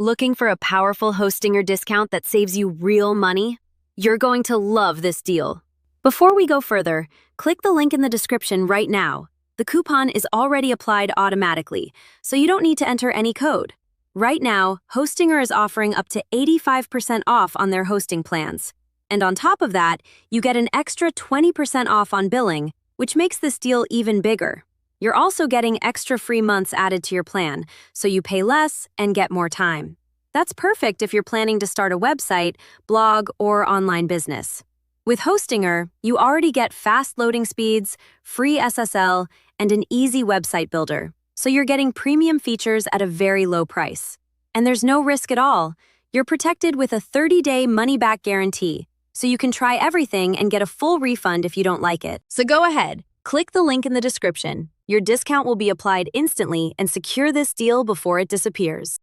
Looking for a powerful Hostinger discount that saves you real money? You're going to love this deal. Before we go further, click the link in the description right now. The coupon is already applied automatically, so you don't need to enter any code. Right now, Hostinger is offering up to 85% off on their hosting plans. And on top of that, you get an extra 20% off on billing, which makes this deal even bigger. You're also getting extra free months added to your plan, so you pay less and get more time. That's perfect if you're planning to start a website, blog, or online business. With Hostinger, you already get fast loading speeds, free SSL, and an easy website builder, so you're getting premium features at a very low price. And there's no risk at all. You're protected with a 30-day money-back guarantee, so you can try everything and get a full refund if you don't like it. So go ahead, click the link in the description. Your discount will be applied instantly and secure this deal before it disappears.